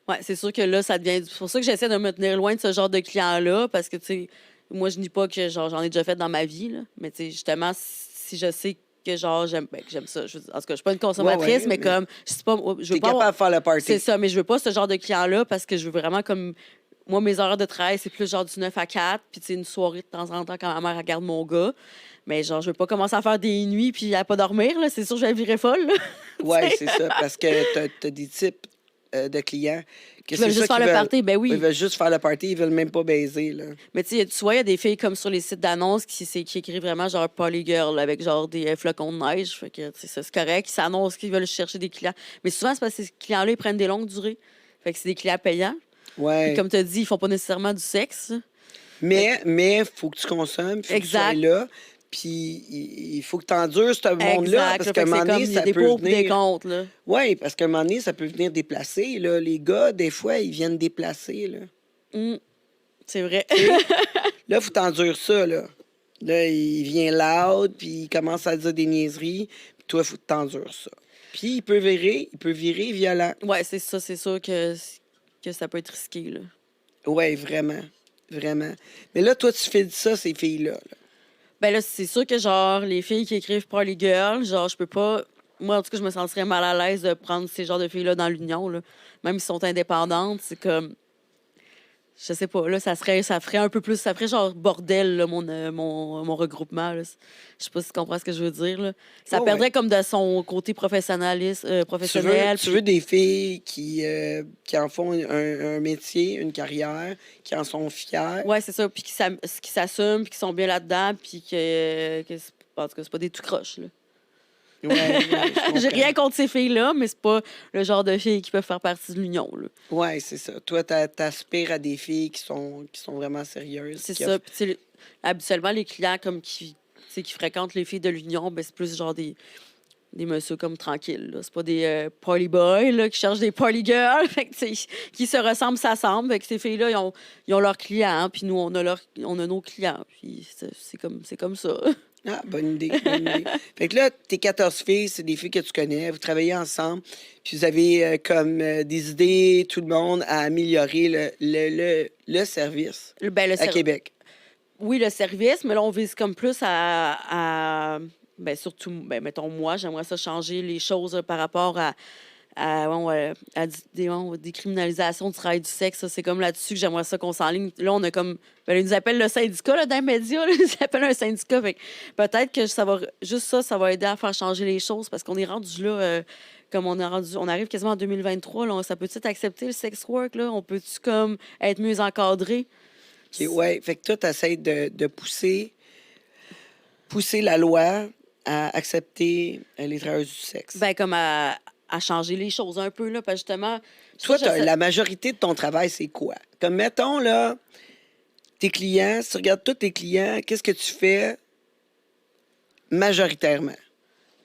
Ouais, c'est sûr que là, ça devient. C'est pour ça que j'essaie de me tenir loin de ce genre de clients-là, parce que, tu sais, moi, je dis pas que genre, j'en ai déjà fait dans ma vie, là, mais, tu sais, justement, si je sais que genre j'aime que j'aime ça. En tout cas, je suis pas une consommatrice, ouais, mais comme je sais pas, je tu veux es pas capable avoir- de faire le party. c'est ça, mais je veux pas ce genre de client-là parce que je veux vraiment comme moi mes horaires de travail, c'est plus genre du 9 à 4, puis tu sais une soirée de temps en temps quand ma mère regarde mon gars. Mais genre je veux pas commencer à faire des nuits puis à pas dormir là, c'est sûr que je vais virer folle. Là. Oui, c'est ça, parce que tu as des types de clients que Ils veulent c'est juste ça faire qu'ils le veulent. party, ben oui. Ils veulent juste faire le party, ils veulent même pas baiser, là. Mais tu sais, tu vois, il y a des filles comme sur les sites d'annonces qui écrivent vraiment genre Polygirl avec genre des flocons de neige. Fait que tu sais, ça, c'est correct. Ils s'annoncent qu'ils veulent chercher des clients. Mais souvent, c'est parce que ces clients-là, ils prennent des longues durées. Fait que c'est des clients payants. Puis Ouais. comme tu as dit, ils font pas nécessairement du sexe. Mais faut que tu consommes, faut que tu sois Exact. là. Puis il faut que tu endures ce monde-là. Exact. Parce Fait qu'à un que moment c'est comme, donné, il y a ça des peut pour et des venir. contre, là. Oui, parce qu'à un moment donné, ça peut venir déplacer. Là. Les gars, des fois, ils viennent déplacer. Là, C'est vrai. là faut t'endurer ça. Là, il vient loud, puis il commence à dire des niaiseries. Puis toi, il faut que t'endures ça. Puis il peut virer violent. Ouais, c'est ça. C'est sûr que ça peut être risqué, là. Oui, vraiment. Vraiment. Mais là, toi, tu fais ça, ces filles-là. Là. Ben là, c'est sûr que, genre, les filles qui écrivent Party Girl, genre, je peux pas... Moi, en tout cas, je me sentirais mal à l'aise de prendre ces genres de filles-là dans l'union, là. Même s'ils sont indépendantes, c'est comme... Je sais pas, là, ça ferait un peu plus... Ça ferait genre bordel, là, mon regroupement, là. Je sais pas si tu comprends ce que je veux dire, là. Ça Ouais, perdrait ouais. comme de son côté professionnel. Tu veux des filles qui en font un métier, une carrière, qui en sont fières. Ouais, c'est ça. Puis qui s'assument, puis qui sont bien là-dedans, puis en tout cas, c'est pas des tout croches, là. Ouais, J'ai rien contre ces filles-là, mais c'est pas le genre de filles qui peuvent faire partie de l'union, là. Oui, c'est ça. Toi, t'aspires à des filles qui sont vraiment sérieuses. C'est qui ça. offrent- Puis, tu sais, habituellement, les clients comme tu sais, qui fréquentent les filles de l'union, ben, c'est plus genre des messieurs comme tranquilles, là. C'est pas des party boys, là, qui cherchent des party girls, fait que, tu sais, qui se ressemblent, s'assemblent. Fait que ces filles-là, ils ont leurs clients, puis nous, on a nos clients. Puis c'est comme ça. Ah, bonne idée, bonne idée. Fait que là, tes 14 filles, c'est des filles que tu connais, vous travaillez ensemble, puis vous avez des idées, tout le monde, à améliorer le service Le à Québec. Oui, le service, mais là, on vise comme plus ben, surtout, ben, mettons, moi, j'aimerais ça changer les choses là, par rapport à décriminalisation du travail du sexe. Ça, c'est comme là-dessus que j'aimerais ça qu'on s'enligne. Là, on a comme... Ben, ils nous appellent le syndicat là, dans les médias. Là, ils nous appellent un syndicat. Fait que peut-être que ça va aider à faire changer les choses parce qu'on est rendu là... comme on arrive quasiment en 2023, là, ça peut-tu être accepté le sex work? Là? On peut-tu comme être mieux encadré? OK, ouais. Fait que toi, tu essaies de pousser la loi à accepter les travailleurs du sexe. Ben, comme à changer les choses un peu, là, parce que justement... Toi, ça, la majorité de ton travail, c'est quoi? Comme, mettons, là, tes clients, si tu regardes tous tes clients, qu'est-ce que tu fais majoritairement?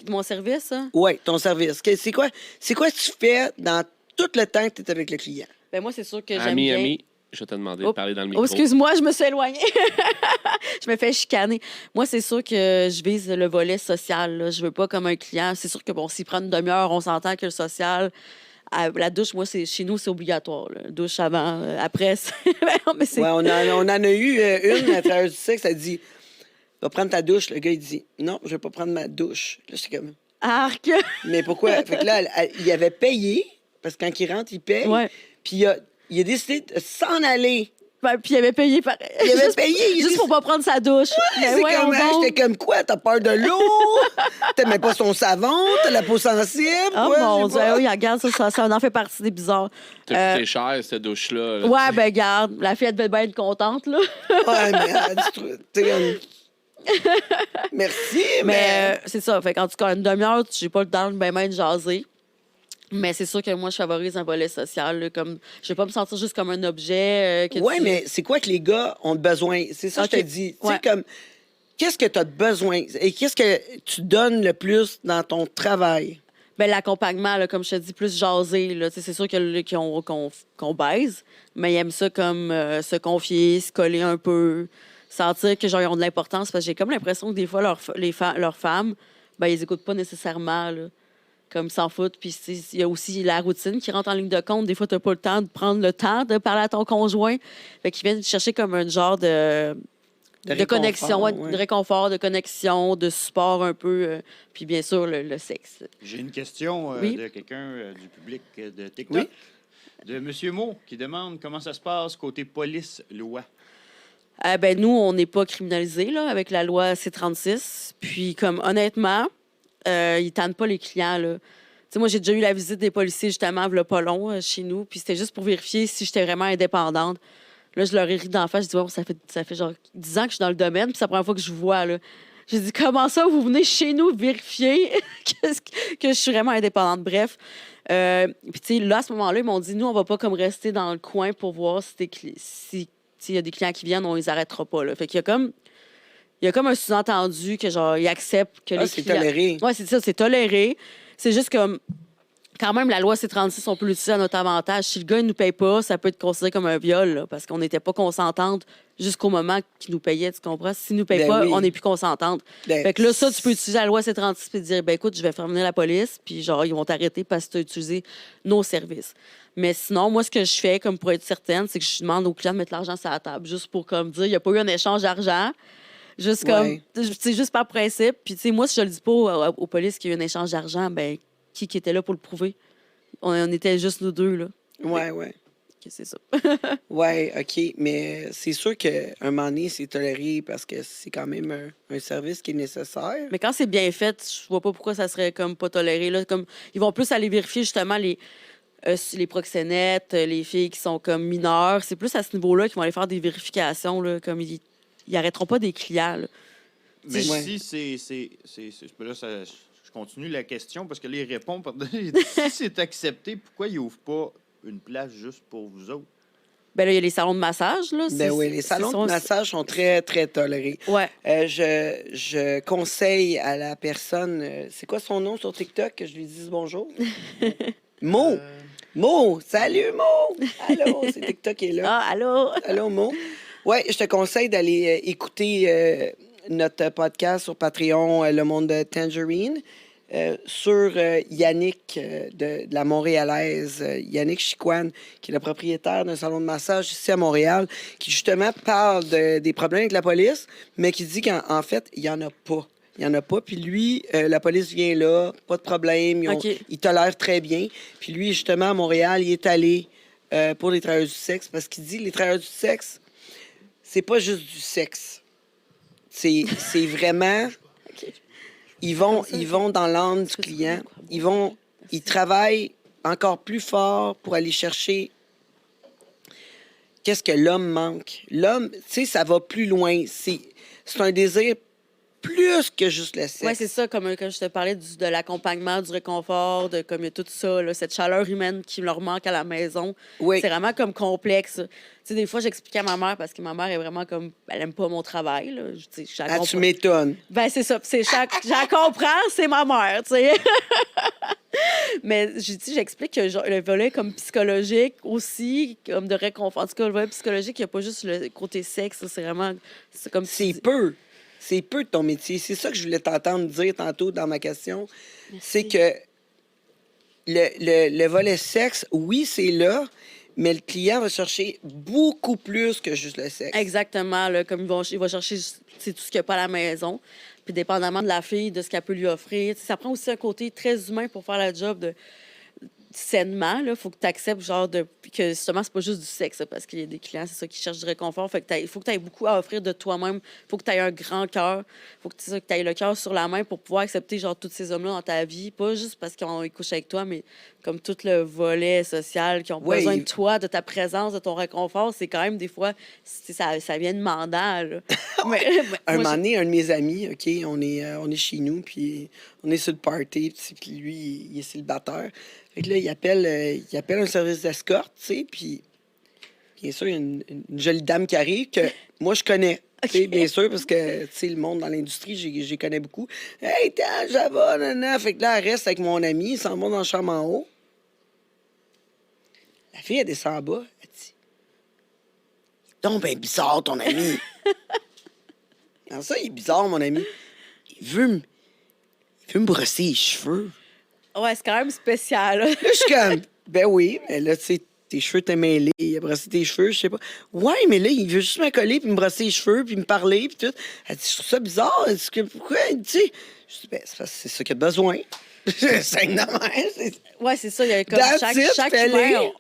Mon service, hein? Oui, ton service. C'est quoi que tu fais dans tout le temps que tu es avec le client? Ben, moi, c'est sûr que j'aime Ami, bien... ami, je vais te demander de parler dans le micro. Oh, excuse-moi, je me suis éloignée. Je me fais chicaner. Moi, c'est sûr que je vise le volet social. Là. Je veux pas comme un client. C'est sûr que, bon, s'il prend une demi-heure, on s'entend que le social... La douche, moi, chez nous, c'est obligatoire. Là. Douche avant, après. Ben non, mais c'est... Ouais, on en a eu une à travers du sexe, elle dit Va prendre ta douche. Le gars, il dit, non, je vais pas prendre ma douche. Là, c'est comme, Arc! mais pourquoi? Fait que là, il avait payé, parce que quand il rentre, il paye. Ouais. Puis il a décidé de s'en aller. Ben, puis il avait payé pareil. Il avait payé. Juste pour pas prendre sa douche. C'est Mais ouais, comme, j'étais comme quoi? T'as peur de l'eau? T'aimais pas son savon? T'as la peau sensible? Oh Ouais, mon je sais Dieu, pas. oui, regarde, ça en fait partie des bizarres. T'as coûté cher, cette douche-là. là. Ouais, ben garde, la fille, elle devait bien être contente, là. Ouais, mais t'es comme... Merci, mais... C'est ça. Fait qu'en tout cas, une demi-heure, j'ai pas le temps de ben jaser. Mais c'est sûr que moi, je favorise un volet social. Là, comme, je vais pas me sentir juste comme un objet. Ouais, mais c'est quoi que les gars ont besoin? C'est ça que je te Ok. dis. Tu Ouais. sais, comme... Qu'est-ce que tu as besoin? Et qu'est-ce que tu donnes le plus dans ton travail? Ben, l'accompagnement, là, comme je te dis, plus jaser. Là. Tu sais, c'est sûr qu'on baise, mais ils aiment ça comme se confier, se coller un peu, sentir que genre, ils ont de l'importance. Parce que j'ai comme l'impression que des fois, leurs femmes, ben, ils écoutent pas nécessairement. Là. Comme s'en foutent. Puis il y a aussi la routine qui rentre en ligne de compte. Des fois, tu n'as pas le temps de prendre le temps de parler à ton conjoint. Fait qu'ils viennent chercher comme un genre de connexion, réconfort, de réconfort, de connexion, de support un peu. Puis bien sûr, le sexe. J'ai une question Oui. de quelqu'un du public de TikTok. Oui. De M. Mo, qui demande comment ça se passe côté police-loi. Ben, nous, on n'est pas criminalisés là, avec la loi C-36. Puis, comme honnêtement, ils tannent pas les clients. Là. Tu sais, moi, j'ai déjà eu la visite des policiers, justement, il pas long, chez nous. Puis c'était juste pour vérifier si j'étais vraiment indépendante. Là, je leur ai ri d'en face. Je dis, ouais, ça fait genre 10 ans que je suis dans le domaine, puis c'est la première fois que je vous vois. Là. J'ai dit, comment ça, vous venez chez nous vérifier que je suis vraiment indépendante? Bref. Puis, tu sais, là, à ce moment-là, ils m'ont dit, nous, on va pas comme rester dans le coin pour voir si s'il y a des clients qui viennent, on les arrêtera pas. Là. Fait qu'il y a comme un sous-entendu que, genre, ils acceptent que les c'est clients... toléré. Oui, c'est ça, c'est toléré. C'est juste comme... Quand même, la loi C-36, on peut l'utiliser à notre avantage. Si le gars ne nous paye pas, ça peut être considéré comme un viol, là, parce qu'on n'était pas consentante jusqu'au moment qu'il nous payait, tu comprends? S'il ne nous paye Ben pas, oui. on n'est plus consentante. Ben, Fait que là, ça, tu peux utiliser la loi C-36 et dire, ben écoute, je vais faire venir la police, puis genre, ils vont t'arrêter parce que tu as utilisé nos services. Mais sinon, moi, ce que je fais, comme pour être certaine, c'est que je demande aux clients de mettre l'argent sur la table, juste pour comme dire, il n'y a pas eu un échange d'argent. Juste comme, c'est juste par principe. Puis, tu sais, moi, si je le dis pas aux polices qu'il y a eu un échange d'argent, ben qui était là pour le prouver? On était juste nous deux, là. Ouais. Que c'est ça. Ouais, OK. Mais c'est sûr qu'à un moment donné, c'est toléré parce que c'est quand même un service qui est nécessaire. Mais quand c'est bien fait, je vois pas pourquoi ça serait comme pas toléré. Là. Comme, ils vont plus aller vérifier justement les proxénètes, les filles qui sont comme mineures. C'est plus à ce niveau-là qu'ils vont aller faire des vérifications. Là, comme ils arrêteront pas des clients. Là. Mais Ouais. si là, je continue la question parce que là, il répond. Si c'est accepté, pourquoi il n'ouvre pas une place juste pour vous autres? Ben là, il y a les salons de massage. Là. Ben oui, les salons de massage sont très, très tolérés. Ouais. Je conseille à la personne, c'est quoi son nom sur TikTok, que je lui dise bonjour? Mo! Mo! Salut, Mo! Allô, c'est TikTok qui est là. Ah, allô? Allô, Mo? Ouais, je te conseille d'aller écouter notre podcast sur Patreon, Le Monde de Tangerine, sur Yannick de la Montréalaise, Yannick Chicoine, qui est le propriétaire d'un salon de massage ici à Montréal, qui justement parle des problèmes avec la police, mais qui dit qu'en fait, il n'y en a pas. Il n'y en a pas. Puis lui, la police vient là, pas de problème. OK. Ils tolèrent très bien. Puis lui, justement, à Montréal, il est allé pour les travailleurs du sexe parce qu'il dit les travailleurs du sexe, c'est pas juste du sexe. C'est vraiment... Ils vont dans l'âme du client. Ils travaillent encore plus fort pour aller chercher qu'est-ce que l'homme manque. L'homme, tu sais, ça va plus loin. C'est un désir plus que juste le sexe. Oui, c'est ça, comme je te parlais de l'accompagnement, du réconfort, de comme il y a tout ça, là, cette chaleur humaine qui leur manque à la maison. Oui. C'est vraiment comme complexe. Tu sais, des fois, j'expliquais à ma mère, parce que ma mère est vraiment comme, elle aime pas mon travail. Là. Tu sais, je la Ah, tu comprends. m'étonnes. Ben, c'est ça. Je la comprends, c'est ma mère, tu sais. Mais j'explique que genre, le volet comme psychologique aussi, comme de réconfort. En tout cas, le volet psychologique, il n'y a pas juste le côté sexe. C'est vraiment... C'est comme C'est si... peu. C'est peu de ton métier. C'est ça que je voulais t'entendre dire tantôt dans ma question. C'est que le volet sexe, oui, c'est là, mais le client va chercher beaucoup plus que juste le sexe. Exactement, là, comme il va chercher tout ce qu'il n'y a pas à la maison. Puis dépendamment de la fille, de ce qu'elle peut lui offrir. Tu sais, ça prend aussi un côté très humain pour faire la job de sainement. Il faut que tu acceptes que justement, c'est pas juste du sexe, là, parce qu'il y a des clients, c'est ça, qui cherchent du réconfort. Fait que il faut que tu aies beaucoup à offrir de toi-même. Il faut que tu aies un grand cœur. Il faut que tu aies le cœur sur la main pour pouvoir accepter genre tous ces hommes-là dans ta vie. Pas juste parce qu'ils couchent avec toi, mais comme tout le volet social, qui ont Ouais, besoin de toi, de ta présence, de ton réconfort. C'est quand même des fois, ça vient demandant. Là. Un moment donné, un de mes amis, OK, on est chez nous, puis on est sur le party, puis lui, il est célibataire. Fait que là, il appelle un service d'escorte, tu sais, puis bien sûr, il y a une jolie dame qui arrive que moi, je connais. Tu sais, bien sûr, parce que, tu sais, le monde dans l'industrie, j'y connais beaucoup. « Hey, ça va, nanana. » Fait que là, elle reste avec mon ami, ils s'en vont dans la chambre en haut. La fille, elle descend en bas, elle dit « Donc, ben bizarre, ton ami. » Comment ça, il est bizarre, mon ami? Il veut me brosser les cheveux. Ouais, c'est quand même spécial. Là. Là, je suis comme, ben oui, mais là, tu sais, tes cheveux t'es mêlés, il a brossé tes cheveux, je sais pas. Ouais, mais là, il veut juste me coller, puis me brosser les cheveux, puis me parler, puis tout. Elle dit, je trouve ça bizarre. Elle dit, pourquoi? Tu sais, je dis, ben, c'est parce que c'est ça qu'il a besoin. C'est normal. Ouais, c'est ça. Il y a comme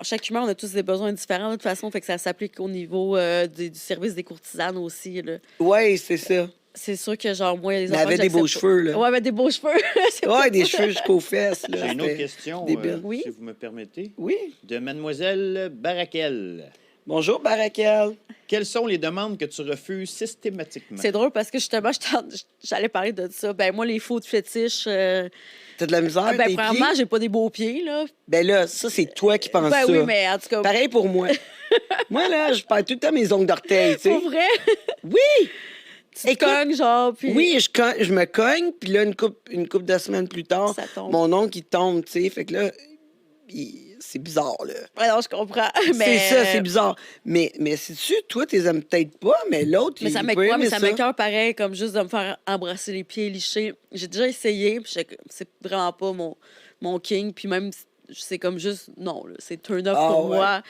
chaque humain, on a tous des besoins différents de toute façon, fait que ça s'applique au niveau du service des courtisanes aussi. Là. Ouais, c'est ça. C'est sûr que, genre, moi, les Elle avait des beaux cheveux, là. Ouais, mais des beaux cheveux. Ouais, des cheveux jusqu'aux fesses, là. J'ai une autre C'était question, débile. Oui? si vous me permettez. Oui. De Mademoiselle Barakel. Bonjour, Barakel. Quelles sont les demandes que tu refuses systématiquement? C'est drôle parce que justement, j'allais parler de ça. Ben, moi, les faux de fétiche. T'as de la misère, Ben, tes premièrement, pieds? j'ai pas des beaux pieds, là. Ben là, ça, c'est toi qui penses Ben ça. oui, mais en tout cas. Pareil pour moi. Moi, là, je perds tout le temps mes ongles d'orteil, tu sais. Pour vrai? Oui! Tu cognes, genre, puis... Oui, je me cogne, puis là, une couple de semaines plus tard, Ça tombe. mon ongle, il tombe, tu sais. Fait que là, c'est bizarre, là. Ouais, non, je comprends. Mais... C'est ça, c'est bizarre. Mais sais-tu, toi, t'es aimes peut-être pas, mais l'autre, Mais ça il peut aimer mais ça m'écoeure pareil, comme juste de me faire embrasser les pieds, licher. J'ai déjà essayé, puis c'est vraiment pas mon king. Puis même, c'est comme juste, non, là, c'est turn off pour ouais. moi.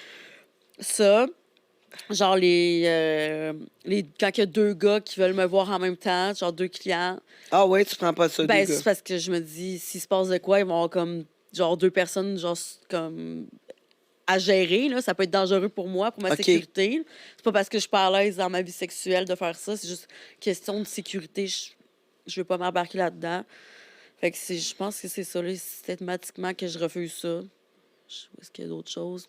Ça, genre quand il y a deux gars qui veulent me voir en même temps, genre deux clients, Ah ouais, tu prends pas ça, ben deux c'est gars. parce que je me dis, s'il se passe de quoi, ils vont avoir comme, genre deux personnes, genre comme à gérer, là. Ça peut être dangereux pour moi, pour ma OK. sécurité. C'est pas parce que je suis pas à l'aise dans ma vie sexuelle de faire ça, c'est juste question de sécurité. Je veux pas m'embarquer là-dedans. Fait que je pense que c'est ça, là, systématiquement, que je refuse ça. Est-ce qu'il y a d'autres choses?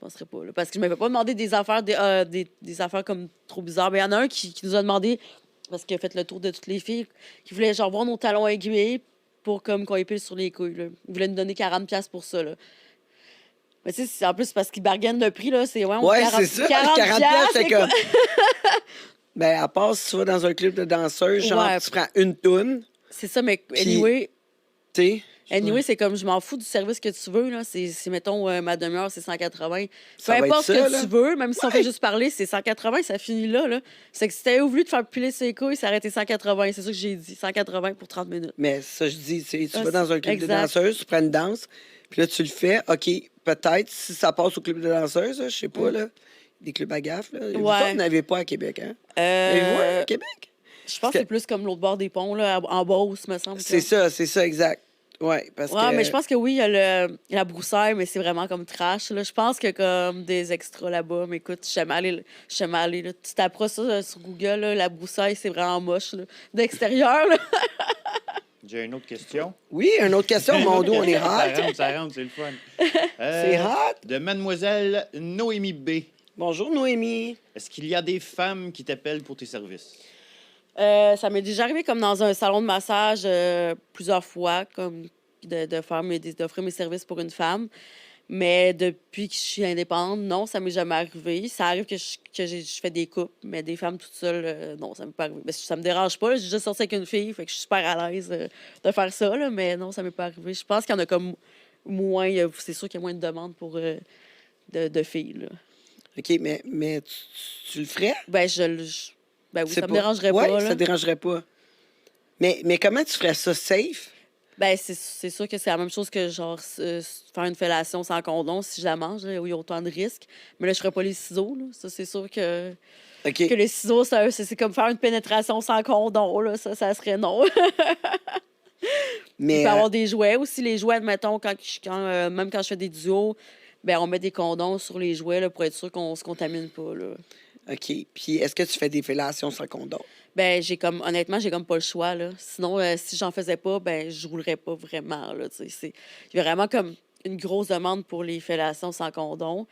Je penserais pas, là. Parce que je m'avais pas demandé des affaires, des affaires comme trop bizarres. Mais il y en a un qui nous a demandé, parce qu'il a fait le tour de toutes les filles, qui voulait genre voir nos talons aiguillés pour comme qu'on épile sur les couilles, là. Il voulait nous donner 40$ pour ça, là. Mais tu sais, en plus, parce qu'ils bargainent le prix, là, c'est Ouais, 40, c'est ça. 40 40$, c'est quoi? comme. Ben, à part si tu vas dans un club de danseurs, genre, Ouais. tu prends une toune, C'est ça, mais Puis- anyway, tu sais. c'est comme je m'en fous du service que tu veux, là. C'est mettons, ma demi-heure, c'est 180. Peu Ça va importe être ce ça, que là. tu veux, même si on Ouais. fait juste parler, c'est 180, ça finit là, là. C'est que si t'avais voulu te faire piler ses couilles, ça aurait été 180. C'est ça que j'ai dit. 180 pour 30 minutes. Mais ça, je dis, tu sais, tu Ah, vas dans un club de exact. danseuses, tu prends une danse, puis là, tu le fais. OK, peut-être, si ça passe au club de danseuses, je sais pas, là, des clubs à gaffe, là. Vous autres, vous n'avez pas à Québec, hein? Avez-vous un à Québec? Je pense que c'est plus comme l'autre bord des ponts, là, en Beauce, me semble. C'est ça, exact. Ouais, parce Ouais, que... mais je pense que oui, il y a la broussaille, mais c'est vraiment comme trash. Là. Je pense qu'il y a comme des extras là-bas. Mais écoute, je suis jamais allée. Là. Tu taperas ça sur Google, là, la broussaille, c'est vraiment moche. Là. D'extérieur, là. J'ai une autre question. Oui, une autre question, mon dos, on est hot. Ça rentre, c'est le fun. C'est hot. De Mademoiselle Noémie B. Bonjour, Noémie. Est-ce qu'il y a des femmes qui t'appellent pour tes services? Ça m'est déjà arrivé comme dans un salon de massage plusieurs fois, comme d'offrir mes services pour une femme. Mais depuis que je suis indépendante, non, ça m'est jamais arrivé. Ça arrive que je fais des couples, mais des femmes toutes seules, non, ça m'est pas arrivé. Ça me dérange pas. J'ai déjà sorti avec une fille, fait que je suis super à l'aise de faire ça, là, mais non, ça m'est pas arrivé. Je pense qu'il y en a comme moins. C'est sûr qu'il y a moins de demandes pour de filles. Là. OK, mais tu le ferais? Ben, ben oui, C'est ça me dérangerait ouais, pas. ça Là. te dérangerait pas. Mais comment tu ferais ça safe? Ben, c'est sûr que c'est la même chose que, genre, faire une fellation sans condom si je la mange, là, où il y a autant de risques. Mais là, je ferais pas les ciseaux, là. Ça, c'est sûr que les ciseaux, c'est comme faire une pénétration sans condom, là. Ça serait non. Mais Il peut y avoir des jouets aussi. Les jouets, admettons, même quand je fais des duos, ben on met des condoms sur les jouets là, pour être sûr qu'on se contamine pas, là. OK. Puis est-ce que tu fais des fellations sans condom? Ben, honnêtement, j'ai comme pas le choix, là. Sinon, si j'en faisais pas, ben, je roulerais pas vraiment, là, tu sais. Il y a vraiment comme une grosse demande pour les fellations sans condom.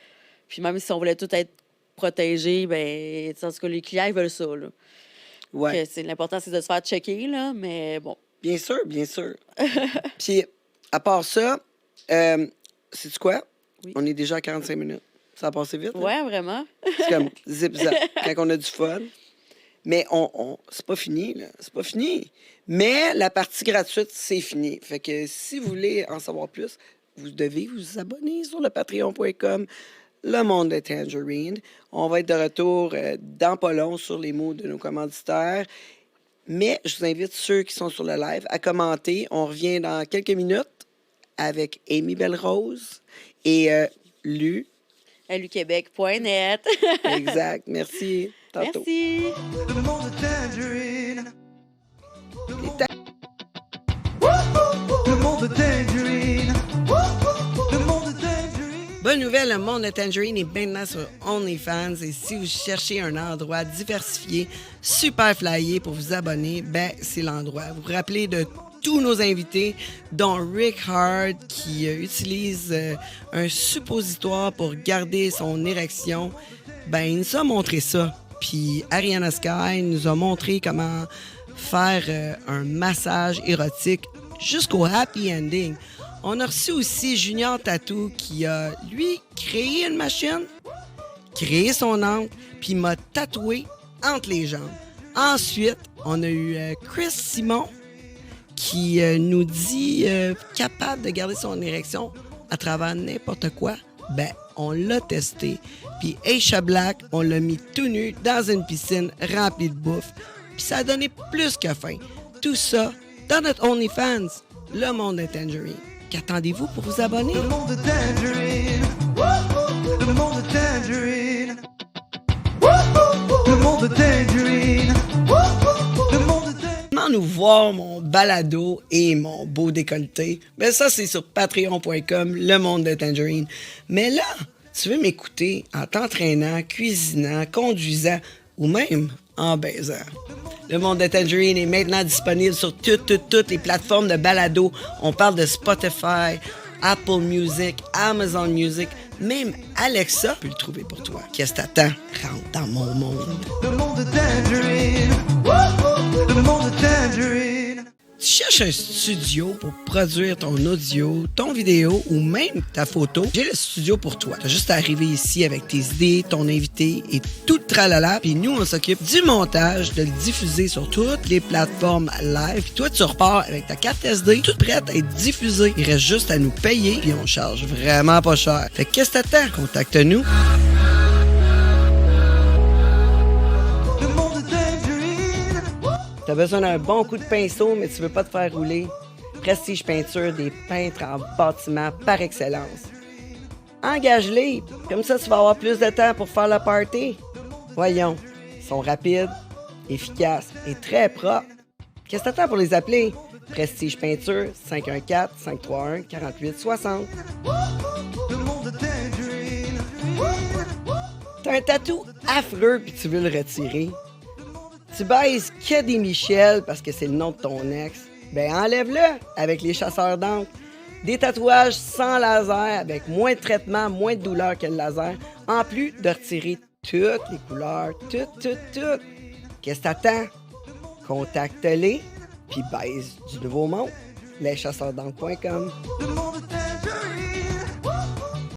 Puis même si on voulait tout être protégé, ben, en tout cas, les clients, ils veulent ça, là. Ouais. L'important, c'est de se faire checker, là, mais bon. Bien sûr, bien sûr. Puis, à part ça, sais-tu quoi? Oui. On est déjà à 45 minutes. Ça a passé vite. Là? Ouais, vraiment. C'est comme zip-zap quand on a du fun. Mais c'est pas fini, là. C'est pas fini. Mais la partie gratuite, c'est fini. Fait que si vous voulez en savoir plus, vous devez vous abonner sur le patreon.com, le monde de Tangerine. On va être de retour dans pas long sur les mots de nos commanditaires. Mais je vous invite, ceux qui sont sur le live, à commenter. On revient dans quelques minutes avec Amy Belle-Rose et Lu. luquebec.net. Exact. Merci. Tantôt. Merci. Le monde de Tangerine. Le monde de Tangerine. Le monde de Tangerine. Bonne nouvelle, le monde de Tangerine est maintenant sur OnlyFans et si vous cherchez un endroit diversifié, super flyé pour vous abonner, ben c'est l'endroit. Vous vous rappelez de tous nos invités, dont Rick Hard qui utilise un suppositoire pour garder son érection. Ben il nous a montré ça. Puis Ariana Sky nous a montré comment faire un massage érotique jusqu'au happy ending. On a reçu aussi Junior Tattoo qui a, lui, créé une machine, créé son ongle, puis m'a tatoué entre les jambes. Ensuite, on a eu Chris Simon qui nous dit capable de garder son érection à travers n'importe quoi. Ben, on l'a testé. Puis Aisha Black, on l'a mis tout nu dans une piscine remplie de bouffe. Puis ça a donné plus que faim. Tout ça dans notre OnlyFans, le monde de Tangerine. Qu'attendez-vous pour vous abonner? Le monde de Tangerine. Le monde de Tangerine. Le monde de Tangerine. Le monde de Tangerine. Comment nous voir mon balado et mon beau décolleté? Ben ça, c'est sur patreon.com, le monde de Tangerine. Mais là, tu veux m'écouter en t'entraînant, cuisinant, conduisant ou même en baisant. Le monde de Tangerine est maintenant disponible sur toutes les plateformes de balado. On parle de Spotify, Apple Music, Amazon Music, même Alexa peut le trouver pour toi. Qu'est-ce que t'attends? Rentre dans mon monde. Le monde de Tangerine. Le monde de Tangerine. Tu cherches un studio pour produire ton audio, ton vidéo ou même ta photo, j'ai le studio pour toi. T'as juste à arriver ici avec tes idées, ton invité et tout le tralala. Puis nous, on s'occupe du montage, de le diffuser sur toutes les plateformes live. Puis toi, tu repars avec ta carte SD, toute prête à être diffusée. Il reste juste à nous payer, puis on charge vraiment pas cher. Fait que qu'est-ce que t'attends? Contacte-nous. Le monde de Tangerine. T'as besoin d'un bon coup de pinceau, mais tu veux pas te faire rouler. Prestige Peinture, des peintres en bâtiment par excellence. Engage-les, comme ça tu vas avoir plus de temps pour faire le party. Voyons, ils sont rapides, efficaces et très propres. Qu'est-ce que t'attends pour les appeler? Prestige Peinture, 514-531-4860. Le monde de Tangerine. T'as un tatou affreux puis tu veux le retirer. Tu baises que des Michel parce que c'est le nom de ton ex. Ben enlève-le avec les chasseurs d'encre. Des tatouages sans laser avec moins de traitement, moins de douleur que le laser. En plus de retirer toutes les couleurs, toutes. Qu'est-ce que t'attends? Contacte-les puis baise du nouveau monde. leschasseursdencre.com. Le monde